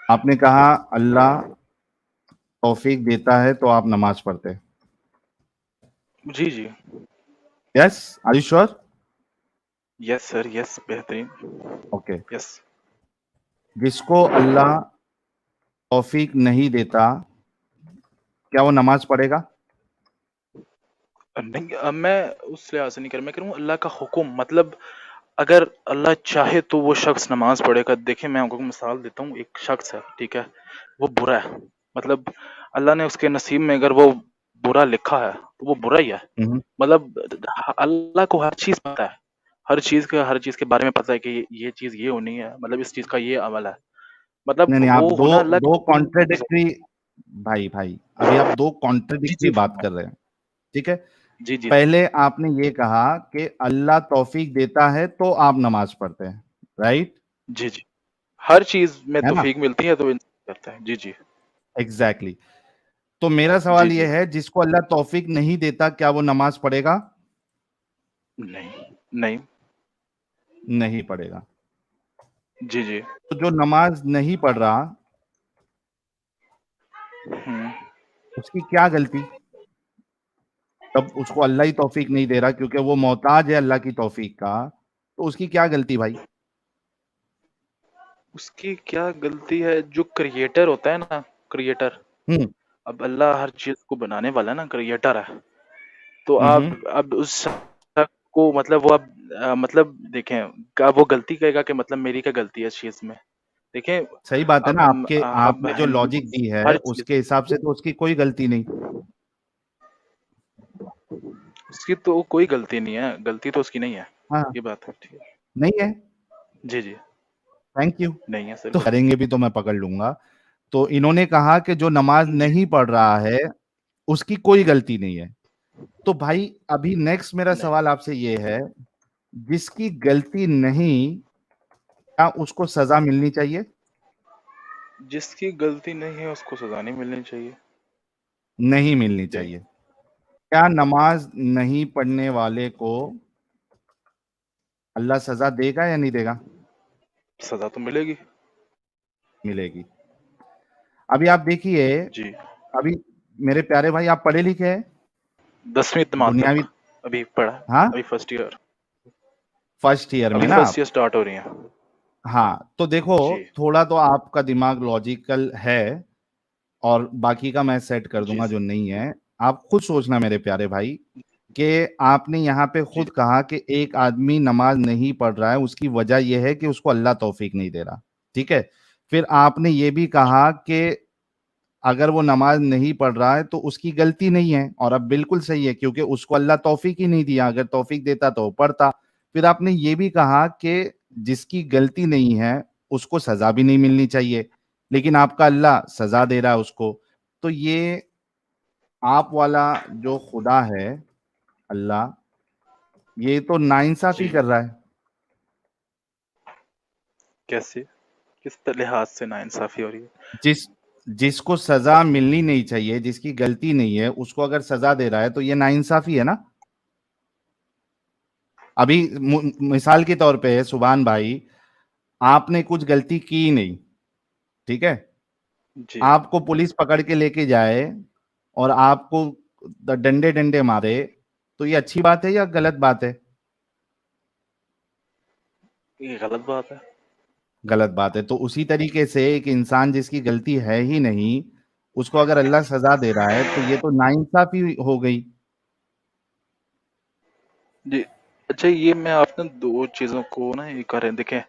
آپ نے کہا اللہ توفیق دیتا ہے تو آپ نماز پڑھتے. جی جی یس آر یو شیور؟ یس سر یس بہترین اوکے. یس. جس کو اللہ توفیق نہیں دیتا کیا وہ نماز پڑھے گا؟ نہیں میں اس لحاظ سے نہیں کر، میں کہوں اللہ کا حکم، مطلب اگر اللہ چاہے تو وہ شخص نماز پڑھے گا. دیکھیں میں آپ کو مثال دیتا ہوں. ایک شخص ہے، ٹھیک ہے، وہ برا ہے، مطلب اللہ نے اس کے نصیب میں اگر وہ برا لکھا ہے تو وہ برا ہی ہے. ہوں. مطلب اللہ کو ہر چیز پتہ ہے، ہر چیز کے بارے میں پتہ ہے کہ یہ چیز یہ ہونی ہے، مطلب اس چیز کا یہ عمل ہے، مطلب نہیں آپ وہ دو ہونا اللہ دو کے حکم کے کانٹرڈکٹری بھائی ابھی آپ دو جی کانٹرڈکٹری جی بات کر رہے ہیں. ٹھیک ہے، جی جی پہلے آپ نے یہ کہا کہ اللہ توفیق دیتا ہے تو آپ نماز پڑھتے ہیں، رائٹ؟ جی جی ہر چیز میں ہے نا؟ توفیق ملتی ہے تو انسان کرتا ہے. جی جی ایگزیکٹلی. تو میرا جی سوال جی یہ ہے جس کو اللہ توفیق نہیں دیتا کیا وہ نماز پڑھے گا؟ نہیں نہیں. نہیں پڑھے گا. جی جی تو جو نماز نہیں پڑھ رہا ہوں. اس کی کیا غلطی؟ تب اس کو اللہ ہی توفیق نہیں دے رہا کیونکہ وہ محتاج ہے اللہ کی توفیق کا، تو اس کی کیا غلطی بھائی؟ اس کی کیا غلطی ہے؟ جو کریٹر ہوتا ہے نا، کریٹر، ہوں اب اللہ ہر چیز کو بنانے والا ہے نا، کریٹر ہے. تو آپ ہوں. اب اس شخص کو مطلب وہ اب مطلب دیکھیں کیا وہ غلطی کہے گا کہ مطلب میری کیا غلطی ہے اس چیز میں؟ دیکھیں صحیح بات ہے نا، آپ اب نے جو لاجک دی ہے ہر اس چیز کے حساب سے تو اس کی کوئی غلطی نہیں. اس کی تو کوئی غلطی نہیں ہے، غلطی تو اس کی نہیں ہے. ہاں یہ بات ہے، ٹھیک ہے. نہیں ہے. جی جی تھینک یو. نہیں ہے سر تو غلطی. کریں گے بھی تو میں پکڑ لوں گا. تو انہوں نے کہا کہ جو نماز جی نہیں پڑھ رہا ہے اس کی کوئی غلطی نہیں ہے. تو بھائی ابھی نیکسٹ میرا نہیں، سوال آپ سے یہ ہے، جس کی غلطی نہیں کیا اس کو سزا ملنی چاہیے؟ جس کی غلطی نہیں ہے اس کو سزا نہیں ملنی چاہیے. نہیں ملنی جی چاہیے. کیا نماز نہیں پڑھنے والے کو اللہ سزا دے گا یا نہیں دے گا؟ سزا تو ملے گی. ملے گی. ابھی آپ دیکھیے، جی ابھی میرے پیارے بھائی آپ پڑھے لکھے ہیں 10ویں جماعت دنیاوی؟ تک ابھی پڑھا. ہاں ابھی فرسٹ ایئر، فرسٹ ایئر میں ابھی نا فرسٹ آپ؟ ایئر سٹارٹ ہو رہی ہیں. ہاں تو دیکھو جی تھوڑا تو آپ کا دماغ لاجیکل ہے اور باقی کا میں سیٹ کر دوں جی گا جو نہیں ہے. آپ خود سوچنا میرے پیارے بھائی کہ آپ نے یہاں پہ جی خود کہا کہ ایک آدمی نماز نہیں پڑھ رہا ہے، اس کی وجہ یہ ہے کہ اس کو اللہ توفیق نہیں دے رہا. ٹھیک ہے، پھر آپ نے یہ بھی کہا کہ اگر وہ نماز نہیں پڑھ رہا ہے تو اس کی غلطی نہیں ہے، اور اب بالکل صحیح ہے کیونکہ اس کو اللہ توفیق ہی نہیں دیا، اگر توفیق دیتا تو وہ پڑھتا. پھر آپ نے یہ بھی کہا کہ جس کی غلطی نہیں ہے اس کو سزا بھی نہیں ملنی چاہیے، لیکن آپ کا اللہ سزا دے رہا ہے اس کو. تو یہ آپ والا جو خدا ہے اللہ، یہ تو ناانصافی جی کر رہا ہے. کیسے، کس لحاظ سے ناانصافی ہو رہی ہے؟ جس کو سزا ملنی نہیں چاہیے، جس کی غلطی نہیں ہے، اس کو اگر سزا دے رہا ہے تو یہ ناانصافی ہے نا. ابھی مثال کے طور پہ سبحان بھائی، آپ نے کچھ غلطی کی نہیں، ٹھیک ہے، جی آپ کو پولیس پکڑ کے لے کے جائے اور آپ کو ڈنڈے ڈنڈے مارے تو یہ اچھی بات ہے یا غلط بات ہے؟ یہ غلط بات ہے. غلط بات ہے. تو اسی طریقے سے ایک انسان جس کی غلطی ہے ہی نہیں اس کو اگر اللہ سزا دے رہا ہے تو یہ تو ناانصافی ہو گئی. جی اچھا، یہ میں آپ نے دو چیزوں کو نا یہ کریں. دیکھیں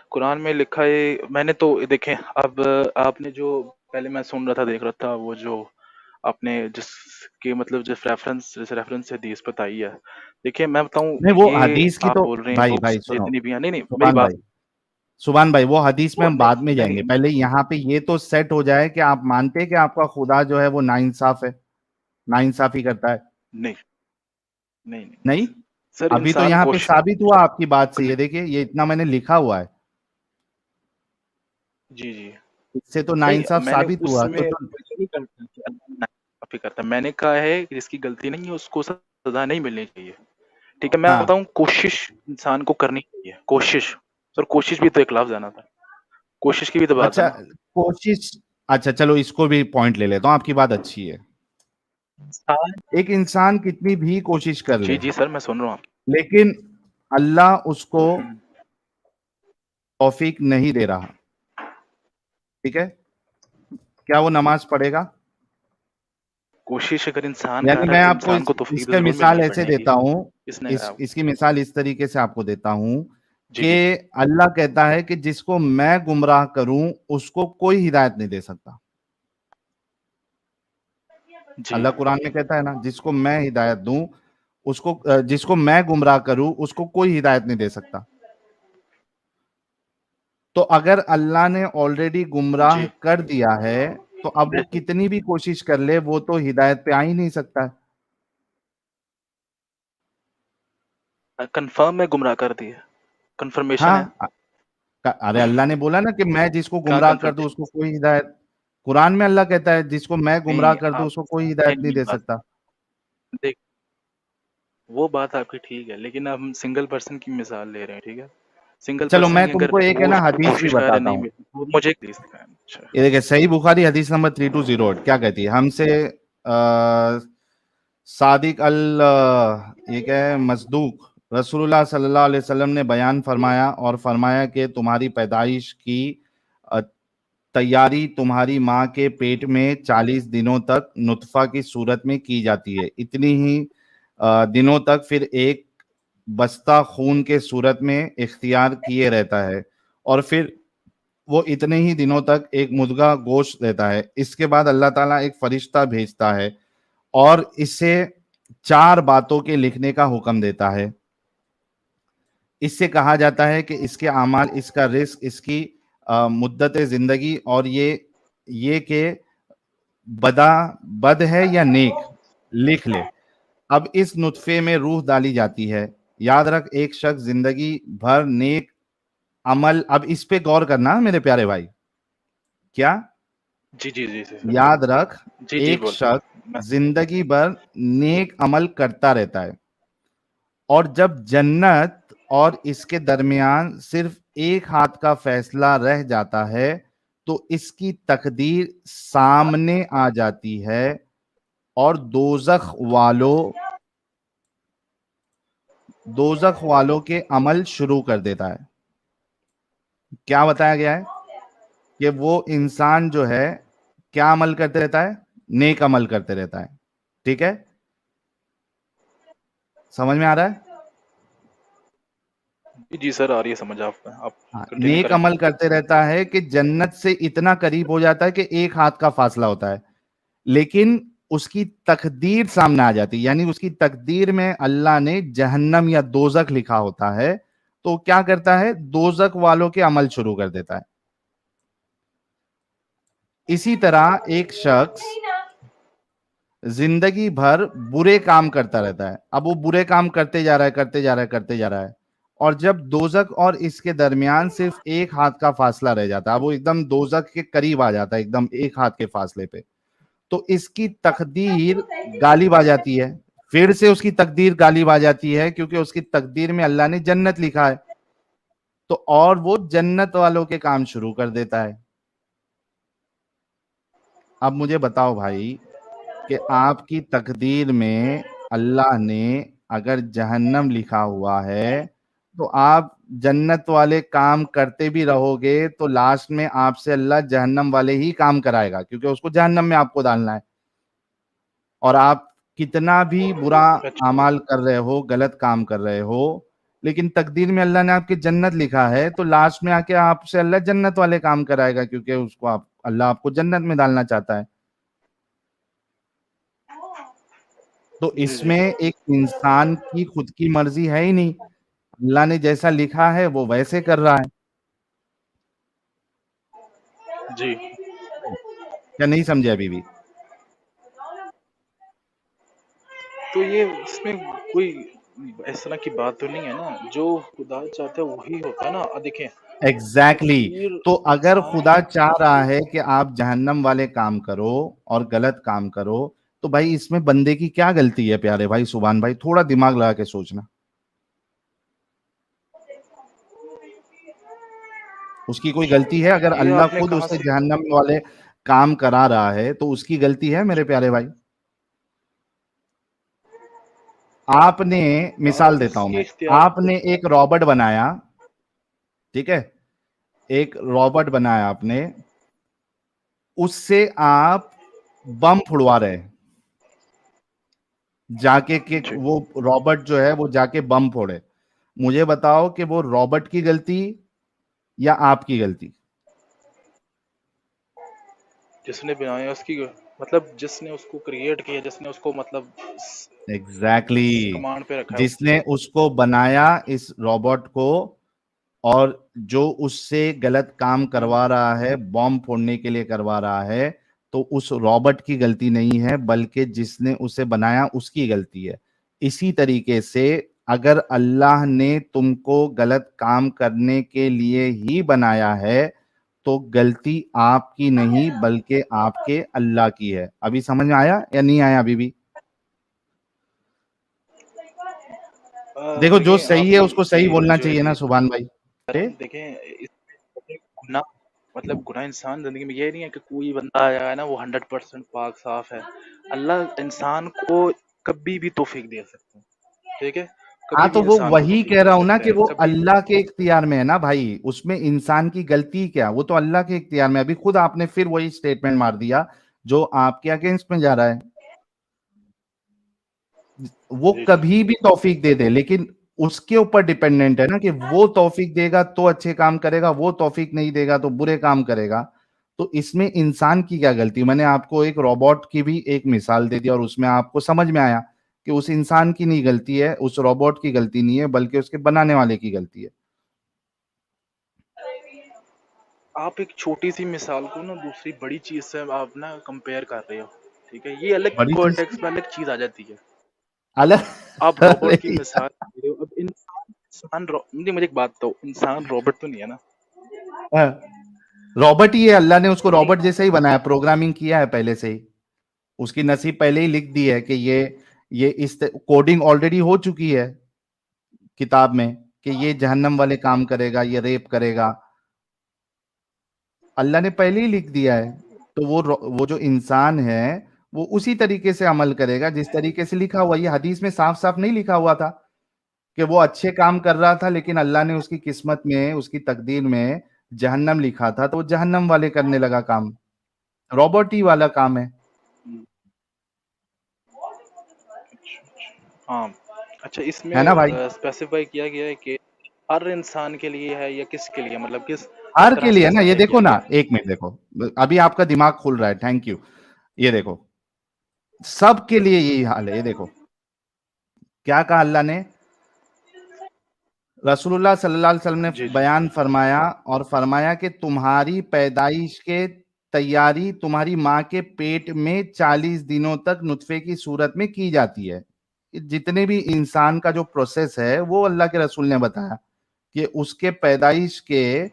قرآن میں لکھا ہے، میں نے تو دیکھیں اب آپ نے جو پہلے میں سن رہا تھا، دیکھ رہا تھا، وہ جو آپ نے جس کے مطلب جس ریفرنس سے حدیث بتائی ہے. دیکھیں میں بتاؤں، نہیں وہ یہ حدیث کی آپ تو بول رہے ہیں بھائی لوگ بھائی سنو جتنی بھی ہیں، نہیں نہیں میری سبحان بات. بھائی، سبحان بھائی وہ حدیث میں وہ ہم بعد میں جائیں گے، نہیں پہلے یہاں پہ یہ تو سیٹ ہو جائے کہ آپ مانتے کہ آپ کا خدا جو ہے وہ ناانصاف ہے، ناانصافی کرتا ہے. نہیں نہیں نہیں نہیں سر، ابھی تو انسان یہاں پہ کوشش ثابت ہوا آپ کی بات سے، یہ دیکھیے یہ اتنا میں نے لکھا ہوا ہے، جی جی اس سے تو نہیں، ناانصاف میں نے ثابت اس ہوا. میں نہیں کرتا کہ اللہ ناانصافی کرتا. میں نے کہا ہے کہ جس کی غلطی نہیں ہے اس کو سزا نہیں ملنی چاہیے. ٹھیک ہے، میں ہاں بتاؤں کوشش انسان کو کرنی چاہیے. کوشش سر کوشش بھی تو ایک لفظ ہے نا سر، کوشش کی بھی تو بات ہے اچھا نا. کوشش، اچھا چلو اس کو بھی پوائنٹ لے لیتا ہوں، آپ کی بات اچھی ہے. ایک انسان کتنی بھی کوشش کر جی لے جی سر میں سن رہا ہوں. لیکن اللہ اس کو ہوں. توفیق نہیں دے رہا، ٹھیک ہے، کیا وہ نماز پڑھے گا؟ کوشش اگر انسان کر یعنی رہا ہے میں تو آپ کو انسان کو اس توفیق تو کا ضرور مثال ملنی ایسے پڑنے کی. دیتا ہوں، کس نے کہا؟ اس کی مثال اس طریقے سے آپ کو دیتا ہوں جی کہ جی اللہ کہتا ہے کہ جس کو میں گمراہ کروں اس کو کوئی ہدایت نہیں دے سکتا. جی اللہ قرآن میں کہتا ہے نا، جس کو میں ہدایت دوں اس کو، جس کو میں گمراہ کروں اس کو کوئی ہدایت نہیں دے سکتا. تو اگر اللہ نے آلریڈی گمراہ جی کر دیا ہے تو اب وہ کتنی بھی کوشش کر لے وہ تو ہدایت پہ آ ہی نہیں سکتا ہے. کنفرم میں گمراہ کر دی ہے، کنفرمیشن ہاں ہے. ارے اللہ نے بولا نا کہ میں جس کو کہاں گمراہ کر دوں اس کنفرمیشن؟ کو کوئی ہدایت، قرآن میں اللہ کہتا ہے جس کو میں گمراہ نہیں کر دوں آپ اس کو کوئی ہدایت نہیں نہیں دے بات سکتا. دیکھ، وہ بات آپ کی ٹھیک ہے لیکن اب ہم سنگل پرسن کی مثال لے رہے ہیں. ٹھیک ہے، سنگل چلو پرسن میں ہی تم اگر کو ایک ہے وہ نا حدیث بھی کوشش کر رہے بتاتا نہیں ہوں. مل وہ مجھے ایک حدیث دکھائیں. اچھا یہ دیکھیں صحیح بخاری حدیث نمبر 3208 کیا کہتی ہے ہم سے، صادق یہ کیا ہے، مصدوق رسول اللہ صلی اللہ علیہ وسلم نے بیان فرمایا اور فرمایا کہ تمہاری پیدائش کی تیاری تمہاری ماں کے پیٹ میں 40 دنوں تک نطفہ کی صورت میں کی جاتی ہے، اتنی ہی دنوں تک پھر ایک بستہ خون کے صورت میں اختیار کیے رہتا ہے، اور پھر وہ اتنے ہی دنوں تک ایک مدغہ گوشت دیتا ہے. اس کے بعد اللہ تعالیٰ ایک فرشتہ بھیجتا ہے اور اسے 4 باتوں کے لکھنے کا حکم دیتا ہے. اس سے کہا جاتا ہے کہ اس کے اعمال، اس کا رزق، اس کی مدت زندگی اور یہ کہ بد ہے یا نیک لکھ لے. اب اس نطفے میں روح ڈالی جاتی ہے. یاد رکھ ایک شخص زندگی بھر نیک عمل، اب اس پہ غور کرنا میرے پیارے بھائی، کیا جی جی جی جی یاد رکھ جی جی ایک بول شخص میں زندگی بھر نیک عمل کرتا رہتا ہے اور جب جنت اور اس کے درمیان صرف ایک ہاتھ کا فیصلہ رہ جاتا ہے تو اس کی تقدیر سامنے آ جاتی ہے اور دوزخ والوں کے عمل شروع کر دیتا ہے. کیا بتایا گیا ہے کہ وہ انسان جو ہے کیا عمل کرتے رہتا ہے؟ نیک عمل کرتے رہتا ہے. ٹھیک ہے، سمجھ میں آ رہا ہے؟ جی جی سر آ رہی ہے سمجھ. آپ کنٹینیو نیک کریں. عمل کرتے رہتا ہے کہ جنت سے اتنا قریب ہو جاتا ہے کہ ایک ہاتھ کا فاصلہ ہوتا ہے، لیکن اس کی تقدیر سامنے آ جاتی ہے. یعنی اس کی تقدیر میں اللہ نے جہنم یا دوزخ لکھا ہوتا ہے تو کیا کرتا ہے؟ دوزخ والوں کے عمل شروع کر دیتا ہے. اسی طرح ایک شخص زندگی بھر برے کام کرتا رہتا ہے، اب وہ برے کام کرتے جا رہا ہے کرتے جا رہا ہے اور جب دوزخ اور اس کے درمیان صرف ایک ہاتھ کا فاصلہ رہ جاتا ہے، وہ ایک دم دوزخ کے قریب آ جاتا ہے ایک دم ایک ہاتھ کے فاصلے پہ، تو اس کی تقدیر غالب آ جاتی ہے. پھر سے اس کی تقدیر غالب آ جاتی ہے کیونکہ اس کی تقدیر میں اللہ نے جنت لکھا ہے تو اور وہ جنت والوں کے کام شروع کر دیتا ہے. اب مجھے بتاؤ بھائی کہ آپ کی تقدیر میں اللہ نے اگر جہنم لکھا ہوا ہے تو آپ جنت والے کام کرتے بھی رہو گے تو لاسٹ میں آپ سے اللہ جہنم والے ہی کام کرائے گا کیونکہ اس کو جہنم میں آپ کو ڈالنا ہے. اور آپ کتنا بھی برا اچھا اعمال کر رہے ہو، غلط کام کر رہے ہو، لیکن تقدیر میں اللہ نے آپ کی جنت لکھا ہے تو لاسٹ میں آ کے آپ سے اللہ جنت والے کام کرائے گا کیونکہ اس کو اللہ آپ کو جنت میں ڈالنا چاہتا ہے. تو جی اس جی میں ایک انسان کی خود کی مرضی ہے ہی نہیں، اللہ نے جیسا لکھا ہے وہ ویسے کر رہا ہے. جی کیا نہیں سمجھے ابھی بھی؟ تو یہ اس میں کوئی اس طرح کی بات تو نہیں ہے نا، جو خدا چاہتا ہے وہی ہوتا ہے نا. دیکھیں ایگزیکٹلی. تقدیر تو اگر انسان خدا چاہ رہا ہے کہ آپ جہنم والے کام کرو اور غلط کام کرو تو بھائی اس میں بندے کی کیا غلطی ہے؟ پیارے بھائی سبحان بھائی تھوڑا دماغ لگا کے سوچنا. اس کی کوئی غلطی ہے؟ اگر یہ اللہ آپ نے خود کہاں اسے سے جہنم والے کام کرا رہا ہے تو اس کی غلطی ہے میرے پیارے بھائی؟ آپ نے، مثال دیتا ہوں یہ میں، اختیار آپ نے ایک رابٹ بنایا، ٹھیک ہے، ایک رابٹ بنایا آپ نے، اس سے آپ بم پھڑوا رہے، جا کے کہ جی وہ رابٹ جو ہے وہ جا کے بم پھوڑے، مجھے بتاؤ کہ وہ رابٹ کی غلطی یا آپ کی غلطی؟ جس نے بنایا اس کی، مطلب جس نے اس کو کریٹ کیا، جس نے اس کو مطلب ایگزیکٹلی، کمانڈ پہ رکھا ہے جس نے اس کو بنایا اس روبوٹ کو، اور جو اس سے غلط کام کروا رہا ہے، بم پھوڑنے کے لیے کروا رہا ہے، تو اس روبوٹ کی غلطی نہیں ہے بلکہ جس نے اسے بنایا اس کی غلطی ہے۔ اسی طریقے سے اگر اللہ نے تم کو غلط کام کرنے کے لیے ہی بنایا ہے تو غلطی آپ کی نہیں بلکہ آپ کے اللہ کی ہے۔ ابھی سمجھ میں آیا یا نہیں آیا ابھی بھی؟ دیکھو جو دیکھیں صحیح آپ ہے نے اس کو صحیح یہ بولنا جو چاہیے نا سبحان بھائی۔ دیکھیں گناہ، مطلب گناہ انسان زندگی میں یہ نہیں ہے کہ کوئی بندہ آیا ہے نا وہ 100% پاک صاف ہے۔ اللہ انسان کو کبھی بھی توفیق دے سکتا ہے، ٹھیک ہے، ہاں کبھی بھی تو وہ انسان کو وہی توفیق کہہ دے رہا ہوں نا سکتا کہ ہے، وہ کبھی بھی۔ اللہ کے اختیار میں ہے نا بھائی، اس میں انسان کی غلطی کیا؟ وہ تو اللہ کے اختیار میں۔ ابھی خود آپ نے پھر وہی سٹیٹمنٹ مار دیا جو آپ کے اگینسٹ میں جا رہا ہے۔ وہ جی جی کبھی بھی توفیق دے دے لیکن اس کے اوپر ڈیپینڈنٹ ہے نا کہ وہ توفیق دے گا تو اچھے کام کرے گا، وہ توفیق نہیں دے گا تو برے کام کرے گا۔ تو اس میں انسان کی کیا غلطی؟ میں نے آپ کو ایک روبوٹ کی بھی ایک مثال دے دی اور اس میں آپ کو سمجھ میں آیا کہ اس انسان کی نہیں غلطی ہے، اس روبوٹ کی غلطی نہیں ہے بلکہ اس کے بنانے والے کی غلطی ہے۔ آپ ایک چھوٹی سی مثال کو نا دوسری بڑی چیز سے آپ نا کمپیئر کر رہے ہو، ٹھیک ہے، یہ الگ بڑی چیز کانٹیکس میں الگ چیز آ جاتی ہے۔ آپ الگ روبوٹ کی مثال دے رہے ہو، اب مجھے ایک بات تو، انسان روبوٹ تو نہیں ہے نا؟ رابرٹ ہی ہے، اللہ نے اس کو نہیں رابرٹ جیسا ہی بنایا، پروگرامنگ کیا ہے پہلے سے ہی، اس کی نصیب پہلے ہی لکھ دی ہے کہ یہ اس کوڈنگ آلریڈی ہو چکی ہے کتاب میں کہ یہ جہنم والے کام کرے گا، یہ ریپ کرے گا، اللہ نے پہلے ہی لکھ دیا ہے۔ تو وہ جو انسان ہے وہ اسی طریقے سے عمل کرے گا جس طریقے سے لکھا ہوا۔ یہ حدیث میں صاف صاف نہیں لکھا ہوا تھا کہ وہ اچھے کام کر رہا تھا لیکن اللہ نے اس کی قسمت میں، اس کی تقدیر میں جہنم لکھا تھا تو وہ جہنم والے کرنے لگا کام، روبوٹ ہی والا کام ہے۔ ہاں اچھا، اس ہے میں نا بھائی؟ اسپیسیفائی کیا گیا ہے کہ ہر انسان کے لیے ہے یا کس کے لیے، مطلب کس ہر کے طرح لیے نا، یہ اسپیسیفائی دیکھو کیا نا، گیا ہے؟ ایک منٹ دیکھو، ابھی آپ کا دماغ کھل رہا ہے، تھینک یو۔ یہ دیکھو سب کے لیے یہی حال ہے۔ یہ دیکھو کیا کہا اللہ نے، رسول اللہ صلی اللہ علیہ وسلم نے جی جی بیان فرمایا اور فرمایا کہ تمہاری پیدائش کے تیاری تمہاری ماں کے پیٹ میں 40 دنوں تک نطفے کی صورت میں کی جاتی ہے۔ جتنے بھی انسان کا جو پروسیس ہے وہ اللہ کے رسول نے بتایا کہ اس کے پیدائش کے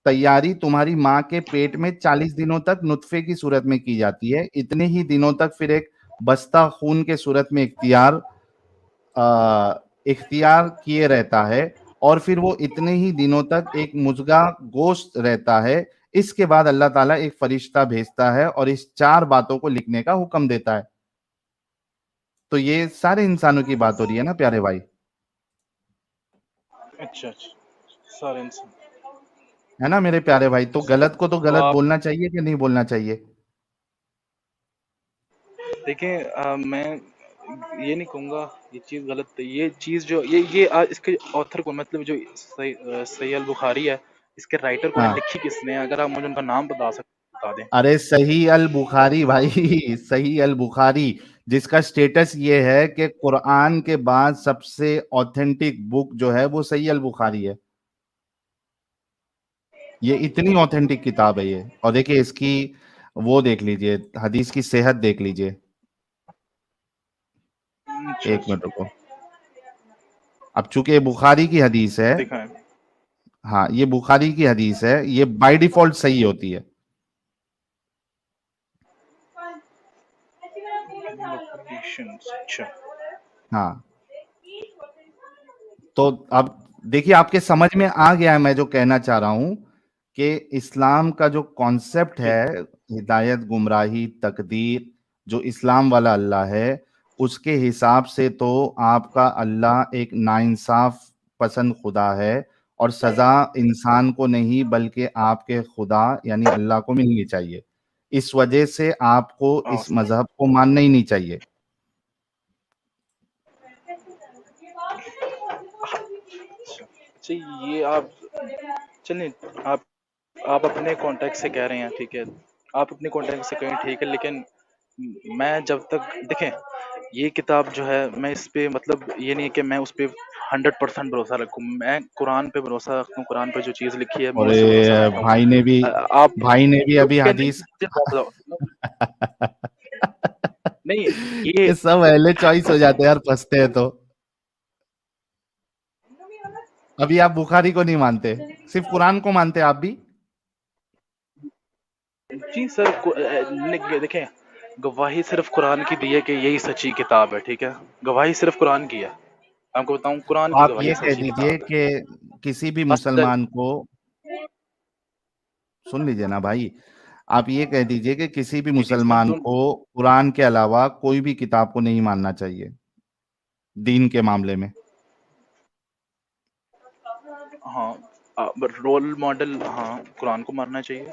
تیاری تمہاری ماں کے پیٹ میں 40 دنوں تک نطفے کی صورت میں کی جاتی ہے۔ اتنے ہی دنوں تک پھر ایک بستہ خون کے صورت میں اختیار کیے رہتا ہے اور پھر وہ اتنے ہی دنوں تک ایک مزغہ گوشت رہتا ہے۔ اس کے بعد اللہ تعالیٰ ایک فرشتہ بھیجتا ہے اور اس 4 باتوں کو لکھنے کا حکم دیتا ہے۔ تو یہ سارے انسانوں کی بات ہو رہی ہے نا پیارے بھائی، اچھا اچھا، سارے انسان۔ ہے نا میرے پیارے بھائی؟ تو غلط کو تو تو غلط آپ بولنا چاہیے کہ نہیں بولنا چاہیے؟ دیکھیں میں یہ نہیں کہوں گا یہ چیز غلط ہے، یہ چیز جو اس کے آتھر کو، مطلب جو صحیح البخاری ہے، اس کے رائٹر کو ہاں، لکھی کس نے؟ اگر آپ مجھے ان کا نام بتا دیں۔ ارے صحیح البخاری بھائی، صحیح البخاری، جس کا سٹیٹس یہ ہے کہ قرآن کے بعد سب سے اوتھینٹک بک جو ہے وہ صحیح البخاری ہے۔ یہ اتنی اوتھینٹک کتاب ہے یہ، اور دیکھیں اس کی وہ دیکھ لیجئے، حدیث کی صحت دیکھ لیجئے۔ اچھا ایک منٹ اچھا، رکو، اب چونکہ یہ بخاری کی حدیث ہے، دکھائیں۔ ہاں یہ بخاری کی حدیث ہے، یہ بائی ڈیفالٹ صحیح ہوتی ہے۔ اچھا ہاں تو اب دیکھیے آپ کے سمجھ میں آ گیا ہے میں جو کہنا چاہ رہا ہوں کہ اسلام کا جو کانسیپٹ جی ہے ہدایت گمراہی تقدیر جو اسلام والا اللہ ہے اس کے حساب سے تو آپ کا اللہ ایک ناانصاف پسند خدا ہے اور سزا انسان کو نہیں بلکہ آپ کے خدا یعنی اللہ کو ملنی چاہیے. اس وجہ سے آپ کو ہاں اس مذہب کو ماننا ہی نہیں چاہیے. اچھا یہ آپ چلیں آپ آپ اپنے کانٹیکٹ سے کہہ رہے ہیں ٹھیک ہے, آپ اپنے کانٹیکٹ سے کہیں ٹھیک ہے, لیکن میں جب تک دیکھیں یہ کتاب جو ہے میں اس پہ مطلب یہ نہیں کہ میں اس پہ 100% بھروسہ رکھوں, میں قرآن پہ بھروسہ رکھتا ہوں, قرآن پہ جو چیز لکھی ہے میں اور اس پہ بھروسہ رکھتا بھائی نے بھی ہوں. آپ بھائی نے بھی ابھی کیونکہ حدیث نہیں یہ یہ سب اہل چوائس ہو جاتے ہیں یار پھنستے ہیں تو. ابھی آپ بخاری کو نہیں مانتے, صرف قرآن کو مانتے آپ بھی؟ جی سر دیکھیں گواہی صرف قرآن کی دی ہے کہ یہی سچی کتاب ہے, ٹھیک ہے, گواہی صرف قرآن کی ہے. آپ کو بتاؤں قرآن کی آپ گواہی یہ کہہ سچی دیجئے کتاب ہے. کہ کسی بھی اصل مسلمان کو, سن لیجئے نا بھائی, آپ یہ کہہ دیجئے کہ کسی بھی جی جی میں مسلمان کو قرآن کے علاوہ کوئی بھی کتاب کو نہیں ماننا چاہیے دین کے معاملے میں. ہاں رول ماڈل, ہاں قرآن کو ماننا چاہیے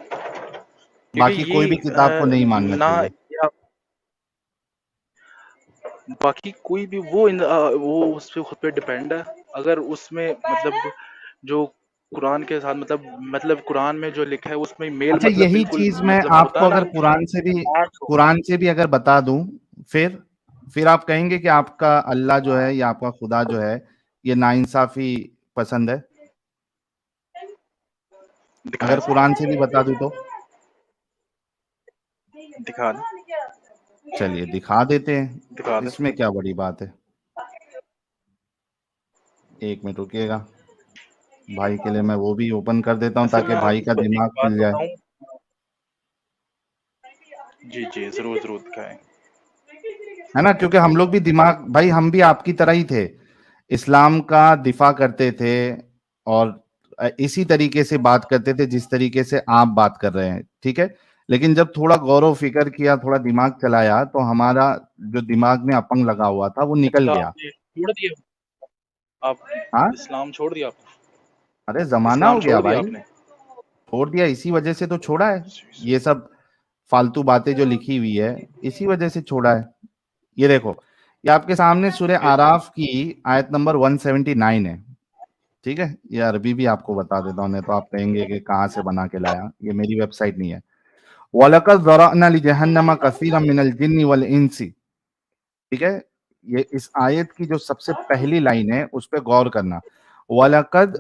کیونکہ باقی کوئی بھی کتاب کو نہیں ماننا نہ چاہیے. باقی کوئی بھی وہ اس پہ خود پہ ڈیپینڈ ہے. اگر اس میں مطلب جو قرآن کے ساتھ مطلب قرآن میں جو لکھا ہے اس میں میل اچھا مطلب یہی بالکل چیز میں مطلب آپ ہوتا کو ہے نا اگر قرآن سے بھی اگر بتا دوں پھر آپ کہیں گے کہ آپ کا اللہ جو ہے یا آپ کا خدا جو ہے یہ ناانصافی پسند ہے؟ دکھائیں اگر قرآن سے بھی بتا دوں تو دکھا دیں چلیے دکھا دیتے ہیں, دکھا دیں اس میں کیا بڑی بات ہے. ایک منٹ رکیے گا, بھائی کے لیے میں وہ بھی اوپن کر دیتا ہوں ویسے تاکہ میں بھائی آپ کا کو ایک دماغ بات کھل جائے. بتاؤں, جی جی ضرور ضرور دکھائیں. ہے نا, کیونکہ ہم لوگ بھی دماغ, بھائی ہم بھی آپ کی طرح ہی تھے, اسلام کا دفاع کرتے تھے اور اسی طریقے سے بات کرتے تھے جس طریقے سے آپ بات کر رہے ہیں, ٹھیک ہے, لیکن جب تھوڑا غور و فکر کیا, تھوڑا دماغ چلایا تو ہمارا جو دماغ میں اپنگ لگا ہوا تھا وہ نکل اچھا گیا. آپ نے چھوڑ دیا, آپ ہاں, اسلام چھوڑ دیا, آپ ارے زمانہ اسلام ہو گیا چھوڑ دیا بھائی, آپ نے. چھوڑ دیا, اسی وجہ سے تو چھوڑا ہے. یہ سب فالتو باتیں جو لکھی ہوئی ہے اسی وجہ سے چھوڑا ہے. یہ دیکھو, یہ آپ کے سامنے سورہ آراف کی آیت نمبر 179 ہے, ٹھیک ہے, یہ عربی بھی آپ کو بتا دیتا ہوں, نہیں تو آپ کہیں گے کہ کہاں سے بنا کے لایا, یہ میری ویب سائٹ نہیں ہے. وَلَقَدْ ذَرَأْنَا لِجَهَنَّمَ كَثِيرًا مِنَ الْجِنِّ وَالْإِنسِ, ٹھیک ہے, یہ اس آیت کی جو سب سے پہلی لائن ہے اس پہ غور کرنا. وَلَقَدْ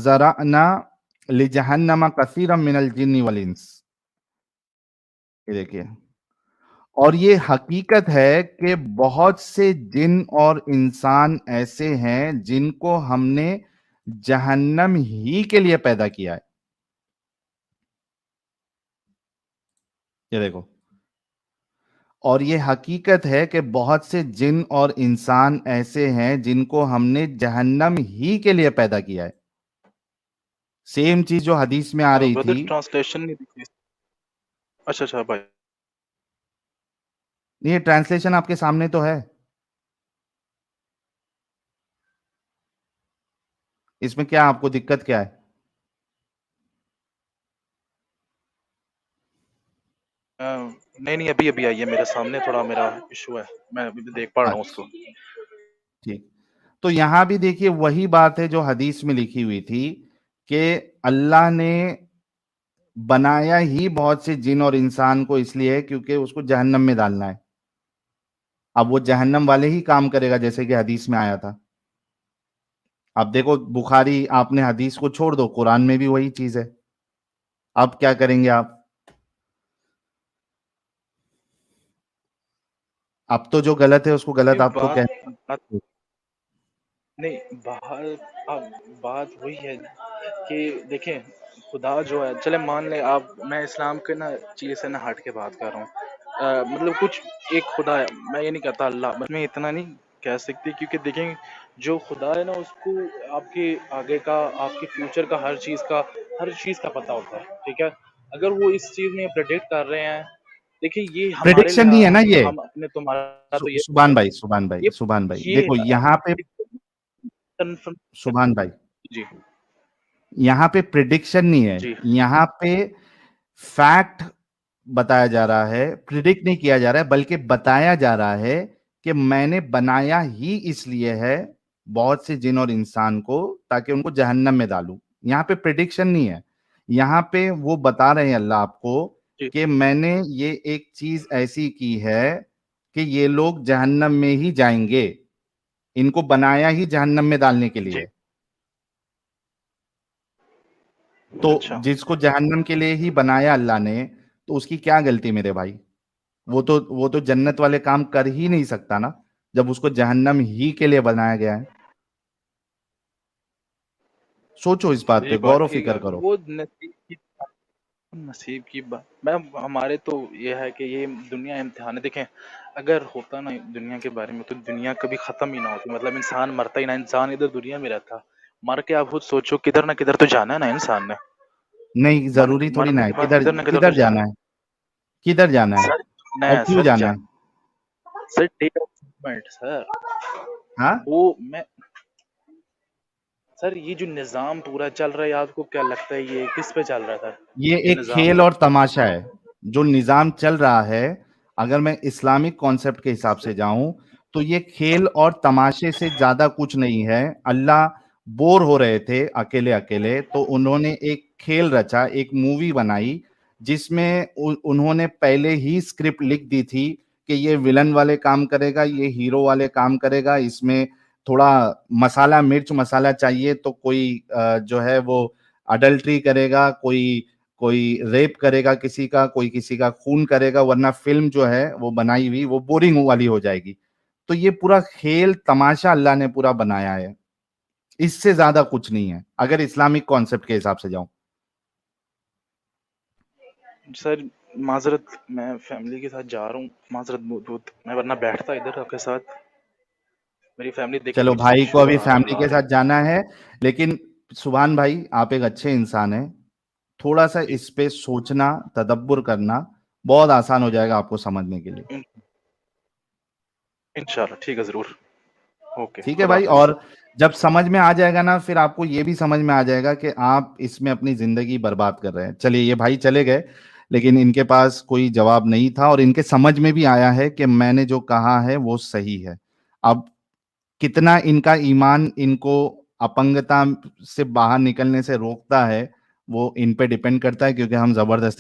ذَرَأْنَا لِجَهَنَّمَ كَثِيرًا مِنَ الْجِنِّ وَالْإِنسِ, یہ دیکھیے, اور یہ حقیقت ہے کہ بہت سے جن اور انسان ایسے ہیں جن کو ہم نے جہنم ہی کے لیے پیدا کیا ہے. یہ دیکھو, اور یہ حقیقت ہے کہ بہت سے جن اور انسان ایسے ہیں جن کو ہم نے جہنم ہی کے لیے پیدا کیا ہے. سیم چیز جو حدیث میں آ رہی بردر تھی, ٹرانسلیشن نہیں دکھی. اچھا اچھا بھائی, یہ ٹرانسلیشن آپ کے سامنے تو ہے, اس میں کیا آپ کو دقت کیا ہے؟ نہیں نہیں ابھی ابھی آئی ہے میرے سامنے, تھوڑا میرا ایشو ہے, میں ابھی دیکھ پا رہا ہوں اس کو. اچھا ٹھیک, تو یہاں بھی دیکھیے وہی بات ہے جو حدیث میں لکھی ہوئی تھی کہ اللہ نے بنایا ہی بہت سے جن اور انسان کو اس لیے کیونکہ اس کو جہنم میں ڈالنا ہے. اب وہ جہنم والے ہی کام کرے گا جیسے کہ حدیث میں آیا تھا. اب دیکھو بخاری, آپ نے حدیث کو چھوڑ دو, قرآن میں بھی وہی چیز ہے. اب کیا کریں گے آپ؟ اب تو جو غلط ہے اس کو غلط آپ تو بات نہیں, بات وہی ہے کہ دیکھیں خدا جو ہے, چلے مان لیں آپ, میں اسلام کے نا چیز سے نہ ہٹ کے بات کر رہا ہوں, مطلب کچھ ایک خدا ہے, میں یہ نہیں کہتا اللہ, میں اتنا نہیں کہہ سکتی, کیونکہ دیکھیں جو خدا ہے نا اس کو آپ کے آگے کا, آپ کے فیوچر کا, ہر چیز کا ہر چیز کا پتہ ہوتا ہے، ٹھیک ہے؟ اگر وہ اس چیز میں پریڈکٹ کر رہے ہیں، دیکھیے یہ ہمارے پریڈکشن نہیں ہے نا یہ ہم اپنے تمہارا تو یہ سبحان بھائی، سبحان بھائی، یہ سبحان بھائی، یہ دیکھو یہاں پہ کنفرم سبحان بھائی، جی یہاں پہ پریڈکشن نہیں ہے، جی یہاں پہ فیکٹ بتایا جا رہا ہے، پریڈکٹ نہیں کیا جا رہا ہے بلکہ بتایا جا رہا ہے کہ میں نے بنایا ہی اس لیے ہے بہت سے جن اور انسان کو تاکہ ان کو جہنم میں ڈالوں. یہاں پہ پریڈکشن نہیں ہے، یہاں پہ وہ بتا رہے ہیں اللہ آپ کو جی کہ میں نے یہ ایک چیز ایسی کی ہے کہ یہ لوگ جہنم میں ہی جائیں گے، ان کو بنایا ہی جہنم میں ڈالنے کے جی لیے. تو اچھا جس کو جہنم کے لیے ہی بنایا اللہ نے تو اس کی کیا غلطی میرے بھائی؟ وہ تو جنت والے کام کر ہی نہیں سکتا نا جب اس کو جہنم ہی کے لیے بنایا گیا ہے. سوچو اس بات پہ، جی غور بات و ٹھیک فکر ہے، کرو. وہ نصیب کی بات میم ہمارے تو یہ ہے کہ یہ دنیا امتحان ہے. دیکھیں اگر ہوتا نا دنیا کے بارے میں تو دنیا کبھی ختم ہی نہ ہوتی، مطلب انسان مرتا ہی نہ، انسان ادھر دنیا میں رہتا، مر کے آپ خود سوچو کدھر نہ کدھر تو جانا ہے نا انسان نے. نہیں ضروری تھوڑی نہ مرنے ہے، کے بعد کدھر کدھر نہ کدھر تو کدھر جانا جانا ہے، کدھر جانا ہے سر. اور نہیں کیوں سر جانا ہے؟ سر ٹیک منٹ سر ہاں وہ میں سر یہ جو نظام پورا چل رہا ہے آپ کو کیا لگتا ہے یہ کس پہ چل رہا تھا یہ یہ ایک نظام کھیل اور تماشا ہے جو نظام چل رہا ہے. اگر میں اسلامک کانسیپٹ کے حساب سے جاؤں تو یہ کھیل اور تماشے سے زیادہ کچھ نہیں ہے. اللہ بور ہو رہے تھے اکیلے اکیلے تو انہوں نے ایک کھیل رچا، ایک مووی بنائی جس میں انہوں نے پہلے ہی اسکرپٹ لکھ دی تھی کہ یہ ولن والے کام کرے گا، یہ ہیرو والے کام کرے گا، اس میں تھوڑا مسالہ مرچ مسالہ چاہیے تو کوئی جو ہے وہ اڈلٹری کرے گا، کوئی ریپ کرے گا کسی کا، کوئی کسی کا خون کرے گا، ورنہ فلم جو ہے وہ بنائی ہوئی وہ بورنگ والی ہو جائے گی. تو یہ پورا کھیل تماشا اللہ نے پورا بنایا ہے، اس سے زیادہ کچھ نہیں ہے اگر اسلامک کانسیپٹ کے حساب سے جاؤں. سر معذرت میں فیملی کے ساتھ جا رہا ہوں، معذرت بہت میں ورنہ بیٹھتا ادھر آپ کے ساتھ، میری فیملی دیکھ کے چلو پیچھے سے بھائی کو شور ابھی آ رہا ہے فیملی بلا کے رہے ساتھ جانا ہے، لیکن سبحان بھائی آپ ایک اچھے انسان ہیں، تھوڑا سا جی اس پہ سوچنا، تدبر کرنا بہت آسان ہو جائے گا آپ کو سمجھنے کے لیے. انشاءاللہ ٹھیک ہے ضرور. اوکے ٹھیک ہے خدا بھائی، حافظ. اور جب سمجھ میں آ جائے گا نا پھر آپ کو یہ بھی سمجھ میں آ جائے گا کہ آپ اس میں اپنی زندگی برباد کر رہے ہیں. چلیے یہ بھائی چلے گئے لیکن ان کے پاس کوئی جواب نہیں تھا اور ان کے سمجھ میں بھی آیا ہے کہ میں نے جو کہا ہے وہ صحیح ہے. اب کتنا ان کا ایمان ان کو اپنگتا سے باہر نکلنے سے روکتا ہے وہ ان پہ ڈیپینڈ کرتا ہے، کیونکہ ہم زبردستی